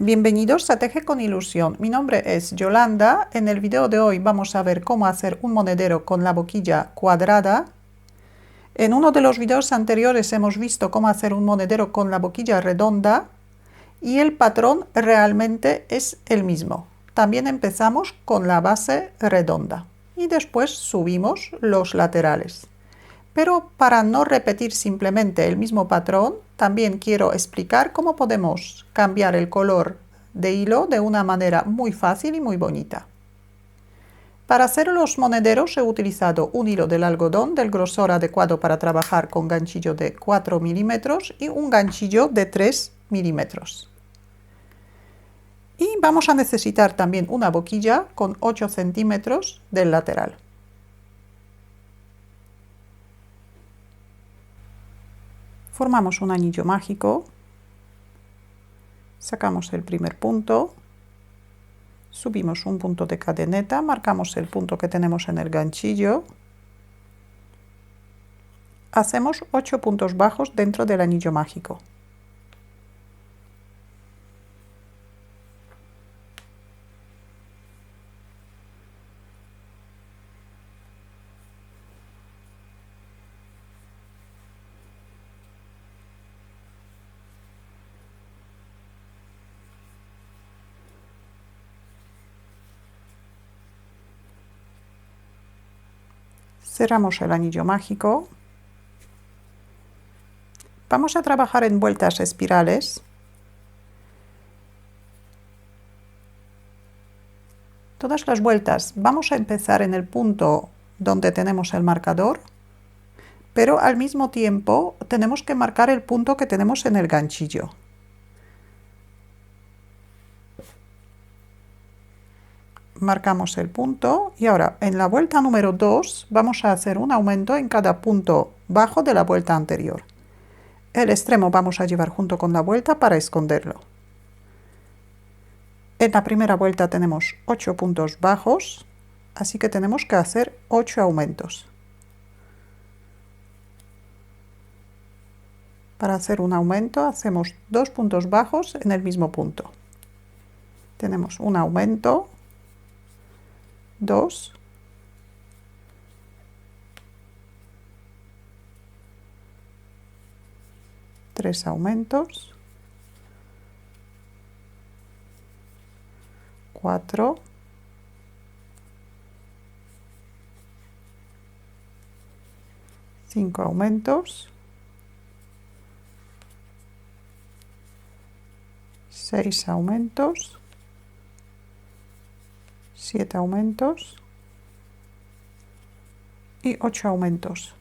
Bienvenidos a Teje con Ilusión. Mi nombre es Yolanda. En el video de hoy vamos a ver cómo hacer un monedero con la boquilla cuadrada. En uno de los videos anteriores hemos visto cómo hacer un monedero con la boquilla redonda y el patrón realmente es el mismo. También empezamos con la base redonda y después subimos los laterales. Pero para no repetir simplemente el mismo patrón, también quiero explicar cómo podemos cambiar el color de hilo de una manera muy fácil y muy bonita. Para hacer los monederos he utilizado un hilo del algodón del grosor adecuado para trabajar con ganchillo de 4 milímetros y un ganchillo de 3 milímetros. Y vamos a necesitar también una boquilla con 8 centímetros del lateral. Formamos un anillo mágico, sacamos el primer punto, subimos un punto de cadeneta, marcamos el punto que tenemos en el ganchillo, hacemos 8 puntos bajos dentro del anillo mágico. Cerramos el anillo mágico. Vamos a trabajar en vueltas espirales. Todas las vueltas vamos a empezar en el punto donde tenemos el marcador, pero al mismo tiempo tenemos que marcar el punto que tenemos en el ganchillo. Marcamos el punto y ahora en la vuelta número 2 vamos a hacer un aumento en cada punto bajo de la vuelta anterior. El extremo vamos a llevar junto con la vuelta para esconderlo. En la primera vuelta tenemos 8 puntos bajos, así que tenemos que hacer 8 aumentos. Para hacer un aumento hacemos 2 puntos bajos en el mismo punto. Tenemos un aumento, 2, tres aumentos, 4, 5 aumentos, 6 aumentos, 7 aumentos y 8 aumentos.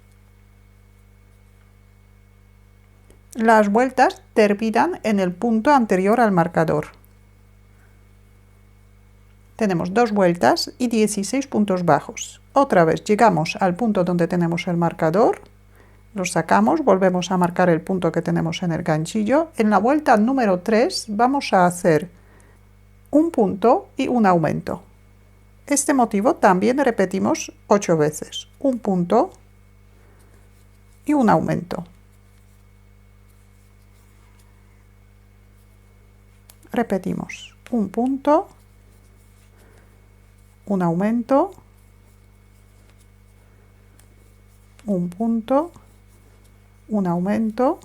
Las vueltas terminan en el punto anterior al marcador. Tenemos 2 vueltas y 16 puntos bajos. Otra vez llegamos al punto donde tenemos el marcador, lo sacamos, volvemos a marcar el punto que tenemos en el ganchillo. En la vuelta número 3 vamos a hacer un punto y un aumento. Este motivo también repetimos 8 veces, un punto y un aumento. Repetimos un punto, un aumento, un punto, un aumento.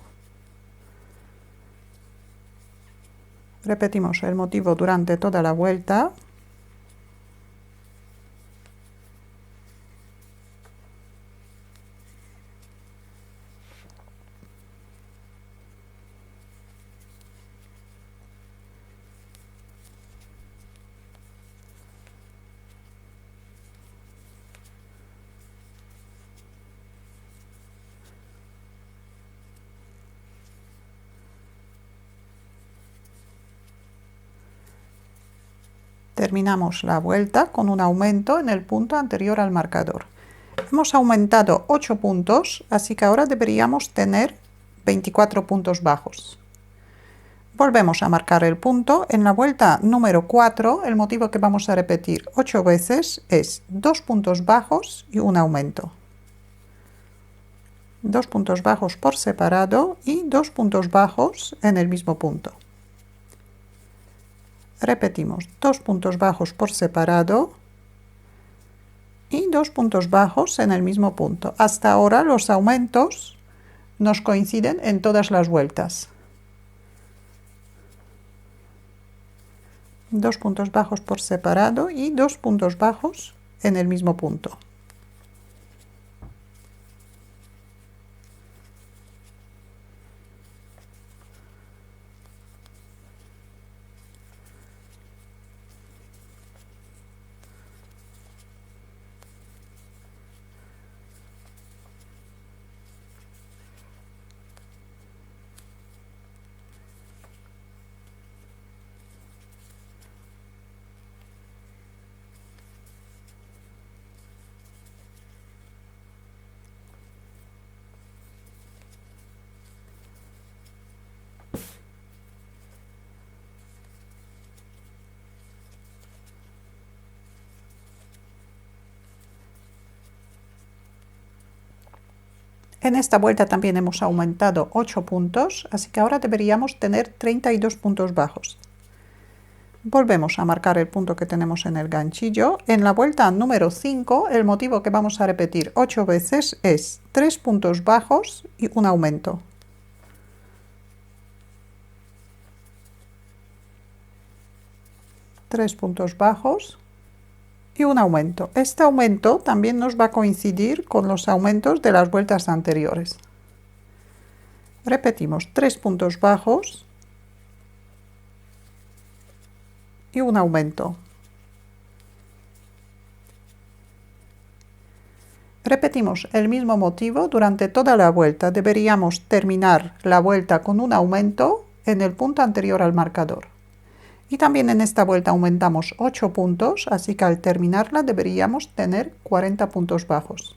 Repetimos el motivo durante toda la vuelta. Terminamos la vuelta con un aumento en el punto anterior al marcador. Hemos aumentado 8 puntos, así que ahora deberíamos tener 24 puntos bajos. Volvemos a marcar el punto. En la vuelta número 4, el motivo que vamos a repetir 8 veces es 2 puntos bajos y un aumento. 2 puntos bajos por separado y 2 puntos bajos en el mismo punto. Repetimos 2 puntos bajos por separado y 2 puntos bajos en el mismo punto. Hasta ahora los aumentos nos coinciden en todas las vueltas. 2 puntos bajos por separado y 2 puntos bajos en el mismo punto. En esta vuelta también hemos aumentado 8 puntos, así que ahora deberíamos tener 32 puntos bajos. Volvemos a marcar el punto que tenemos en el ganchillo. En la vuelta número 5, el motivo que vamos a repetir 8 veces es 3 puntos bajos y un aumento. Tres puntos bajos y un aumento. Este aumento también nos va a coincidir con los aumentos de las vueltas anteriores. Repetimos 3 puntos bajos y un aumento. Repetimos el mismo motivo durante toda la vuelta. Deberíamos terminar la vuelta con un aumento en el punto anterior al marcador. Y también en esta vuelta aumentamos 8 puntos, así que al terminarla deberíamos tener 40 puntos bajos.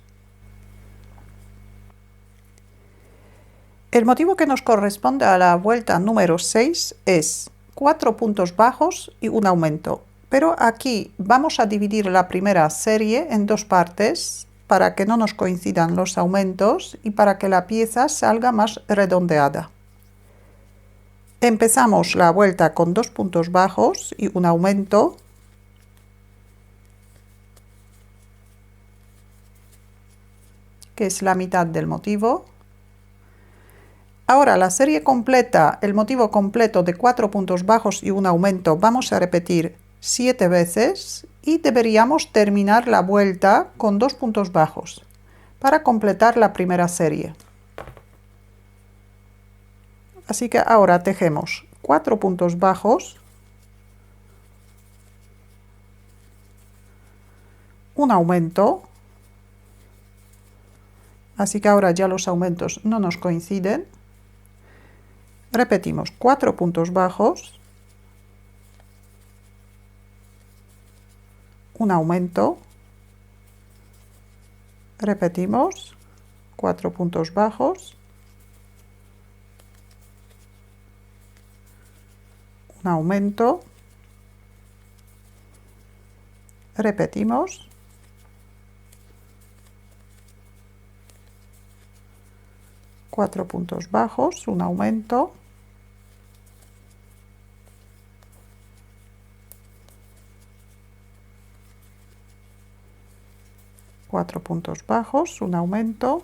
El motivo que nos corresponde a la vuelta número 6 es 4 puntos bajos y un aumento. Pero aquí vamos a dividir la primera serie en dos partes para que no nos coincidan los aumentos y para que la pieza salga más redondeada. Empezamos la vuelta con 2 puntos bajos y un aumento. Que es la mitad del motivo. Ahora la serie completa, el motivo completo de 4 puntos bajos y un aumento, vamos a repetir 7 veces y deberíamos terminar la vuelta con 2 puntos bajos para completar la primera serie. Así que ahora tejemos 4 puntos bajos, un aumento, así que ahora ya los aumentos no nos coinciden. Repetimos 4 puntos bajos, un aumento, repetimos 4 puntos bajos, un aumento, repetimos, cuatro puntos bajos, un aumento, cuatro puntos bajos, un aumento,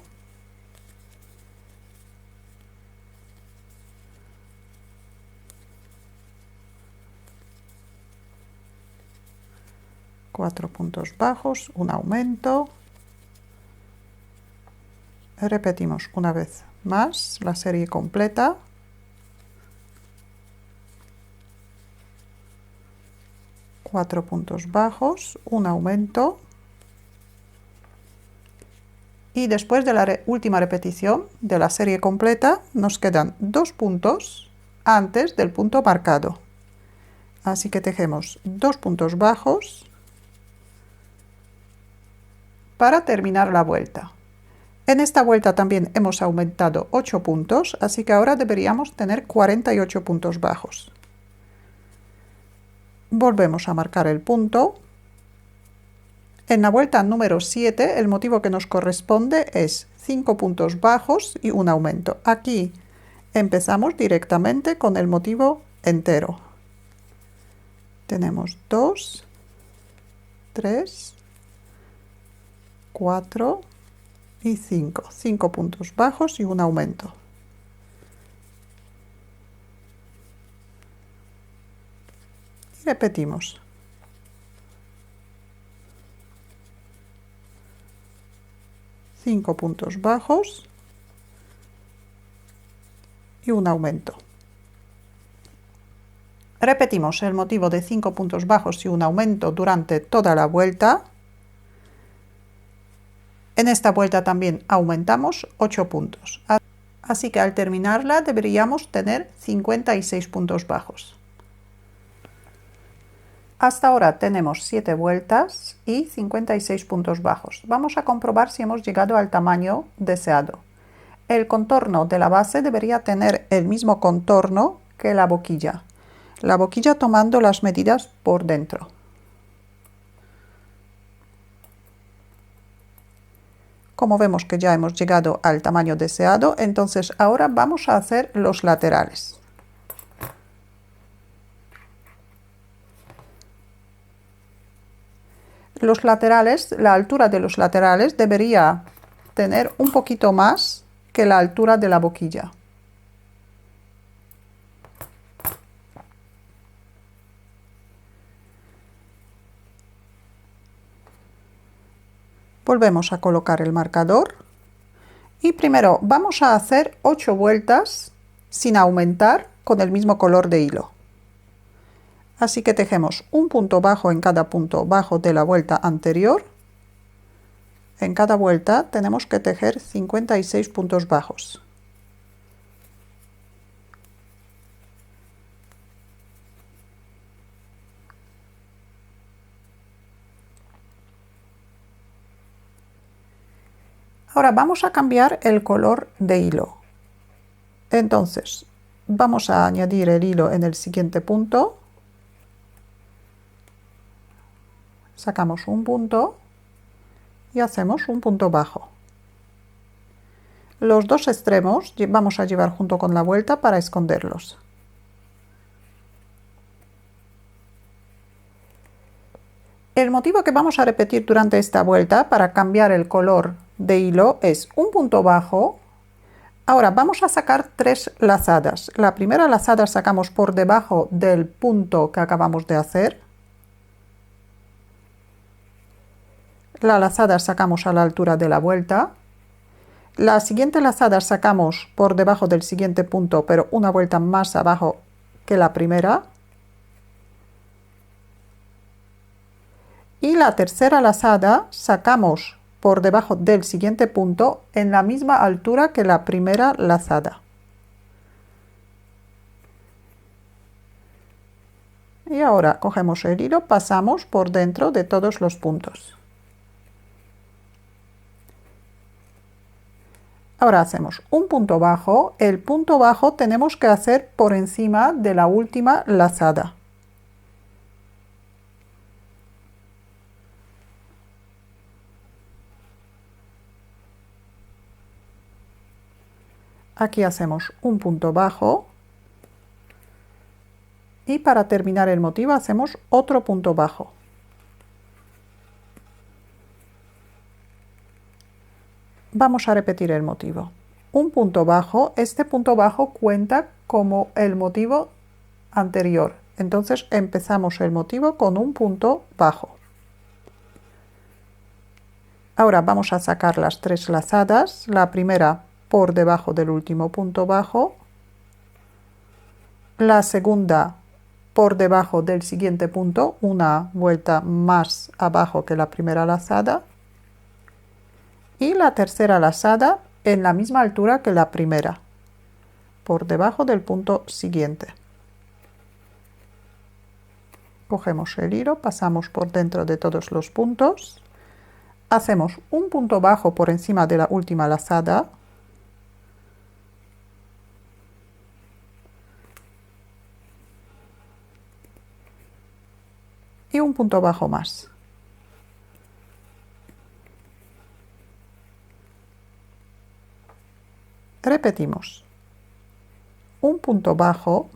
cuatro puntos bajos, un aumento. Repetimos una vez más la serie completa. Cuatro puntos bajos, un aumento. Y después de la última repetición de la serie completa nos quedan 2 puntos antes del punto marcado. Así que tejemos 2 puntos bajos para terminar la vuelta. En esta vuelta también hemos aumentado 8 puntos, así que ahora deberíamos tener 48 puntos bajos. Volvemos a marcar el punto. En la vuelta número 7, el motivo que nos corresponde es 5 puntos bajos y un aumento. Aquí empezamos directamente con el motivo entero. tenemos 2, 3, 4 y 5. 5 puntos bajos y un aumento. Y repetimos. Cinco puntos bajos y un aumento. Repetimos el motivo de 5 puntos bajos y un aumento durante toda la vuelta. En esta vuelta también aumentamos 8 puntos. Así que al terminarla deberíamos tener 56 puntos bajos. Hasta ahora tenemos 7 vueltas y 56 puntos bajos. Vamos a comprobar si hemos llegado al tamaño deseado. El contorno de la base debería tener el mismo contorno que la boquilla. La boquilla tomando las medidas por dentro. Como vemos que ya hemos llegado al tamaño deseado, entonces ahora vamos a hacer los laterales. Los laterales, la altura de los laterales debería tener un poquito más que la altura de la boquilla. Volvemos a colocar el marcador y primero vamos a hacer 8 vueltas sin aumentar con el mismo color de hilo. Así que tejemos un punto bajo en cada punto bajo de la vuelta anterior. En cada vuelta tenemos que tejer 56 puntos bajos. Ahora vamos a cambiar el color de hilo. Entonces, vamos a añadir el hilo en el siguiente punto. Sacamos un punto y hacemos un punto bajo. Los dos extremos vamos a llevar junto con la vuelta para esconderlos. El motivo que vamos a repetir durante esta vuelta para cambiar el color de hilo es un punto bajo. Ahora vamos a sacar 3 lazadas. La primera lazada sacamos por debajo del punto que acabamos de hacer. La lazada sacamos a la altura de la vuelta. La siguiente lazada sacamos por debajo del siguiente punto, pero una vuelta más abajo que la primera. Y la tercera lazada sacamos por debajo del siguiente punto en la misma altura que la primera lazada. Y ahora cogemos el hilo, pasamos por dentro de todos los puntos. Ahora hacemos un punto bajo. El punto bajo tenemos que hacer por encima de la última lazada. Aquí hacemos un punto bajo y para terminar el motivo hacemos otro punto bajo. Vamos a repetir el motivo. Un punto bajo, este punto bajo cuenta como el motivo anterior. Entonces empezamos el motivo con un punto bajo. Ahora vamos a sacar las 3 lazadas, la primera por debajo del último punto bajo, la segunda por debajo del siguiente punto, una vuelta más abajo que la primera lazada, y la tercera lazada en la misma altura que la primera, por debajo del punto siguiente. Cogemos el hilo, pasamos por dentro de todos los puntos, hacemos un punto bajo por encima de la última lazada, y un punto bajo más. Repetimos. Un punto bajo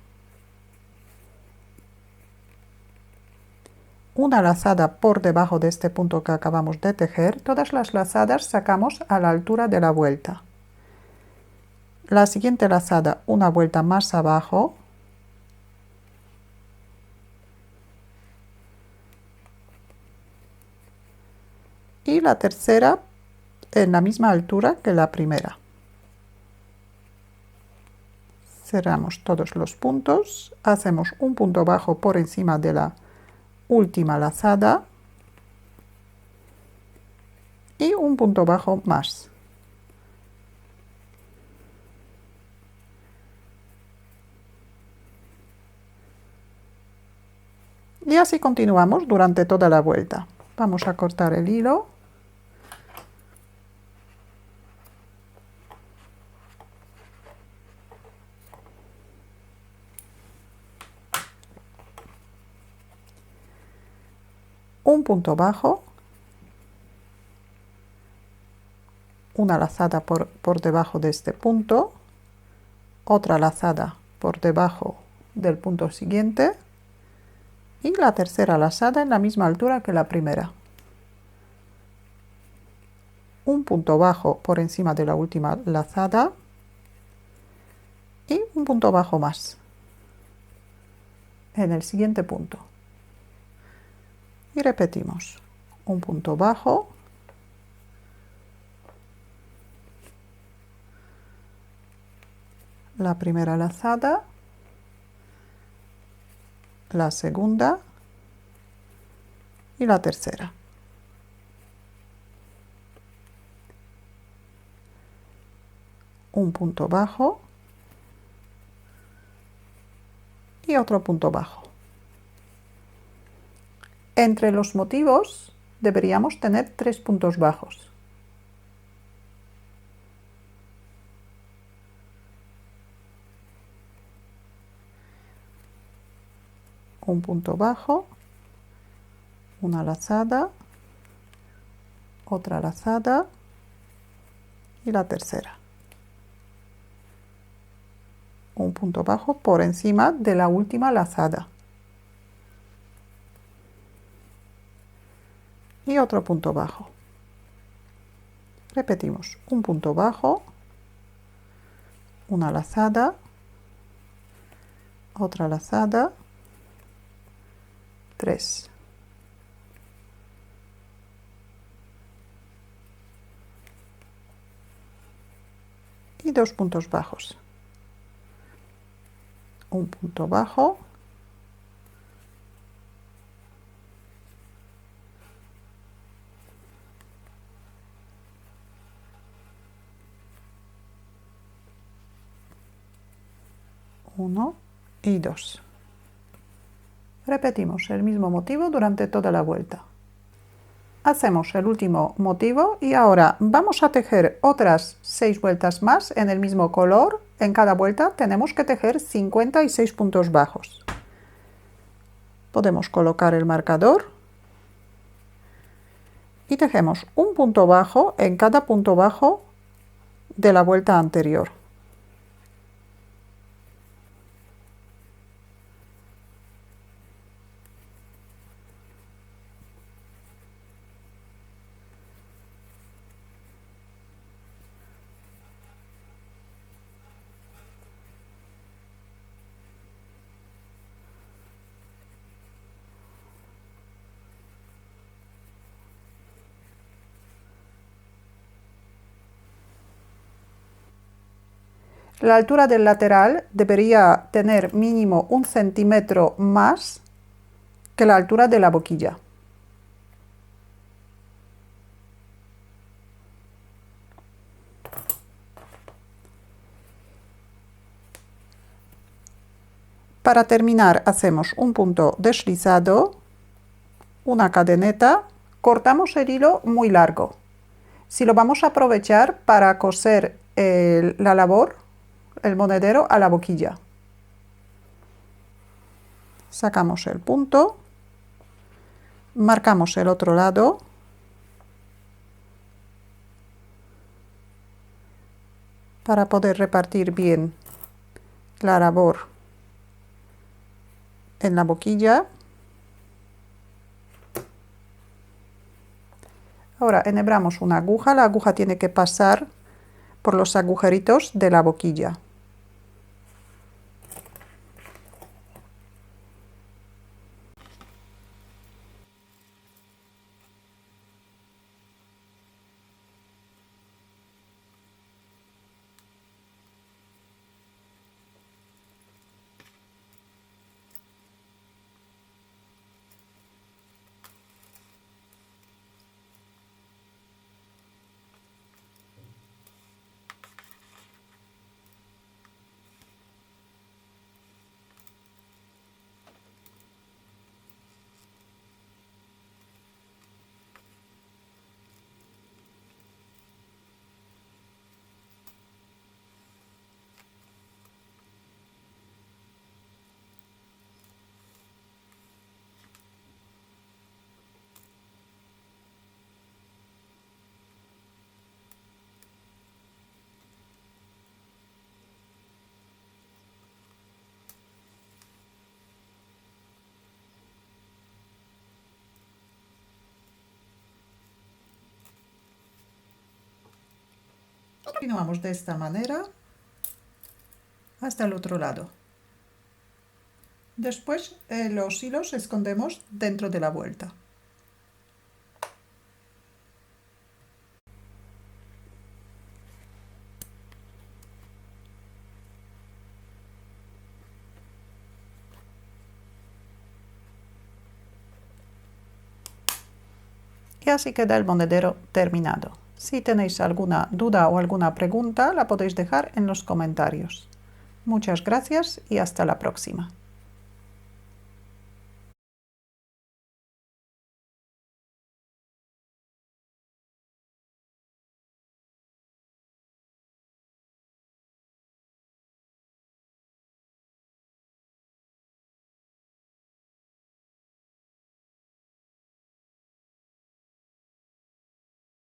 una lazada por debajo de este punto que acabamos de tejer. Todas las lazadas sacamos a la altura de la vuelta. La siguiente lazada, una vuelta más abajo. Y la tercera en la misma altura que la primera. Cerramos todos los puntos, hacemos un punto bajo por encima de la última lazada y un punto bajo más. Y así continuamos durante toda la vuelta. Vamos a cortar el hilo. Un punto bajo, una lazada por debajo de este punto, otra lazada por debajo del punto siguiente y la tercera lazada en la misma altura que la primera. Un punto bajo por encima de la última lazada y un punto bajo más en el siguiente punto. Y repetimos, un punto bajo, la primera lazada, la segunda y la tercera. Un punto bajo y otro punto bajo. Entre los motivos deberíamos tener 3 puntos bajos. Un punto bajo, una lazada, otra lazada y la tercera. Un punto bajo por encima de la última lazada. Y otro punto bajo. Repetimos, un punto bajo, una lazada, otra lazada, 3. Y 2 puntos bajos. Un punto bajo, uno y 2. Repetimos el mismo motivo durante toda la vuelta. Hacemos el último motivo y ahora vamos a tejer otras 6 vueltas más en el mismo color. En cada vuelta tenemos que tejer 56 puntos bajos. Podemos colocar el marcador y tejemos un punto bajo en cada punto bajo de la vuelta anterior. La altura del lateral debería tener mínimo 1 centímetro más que la altura de la boquilla. Para terminar hacemos un punto deslizado, una cadeneta, cortamos el hilo muy largo. Si lo vamos a aprovechar para coser la labor, el monedero a la boquilla. Sacamos el punto, marcamos el otro lado, para poder repartir bien la labor en la boquilla. Ahora enhebramos una aguja, la aguja tiene que pasar por los agujeritos de la boquilla. Continuamos de esta manera hasta el otro lado. Después los hilos escondemos dentro de la vuelta. Y así queda el monedero terminado. Si tenéis alguna duda o alguna pregunta, la podéis dejar en los comentarios. Muchas gracias y hasta la próxima.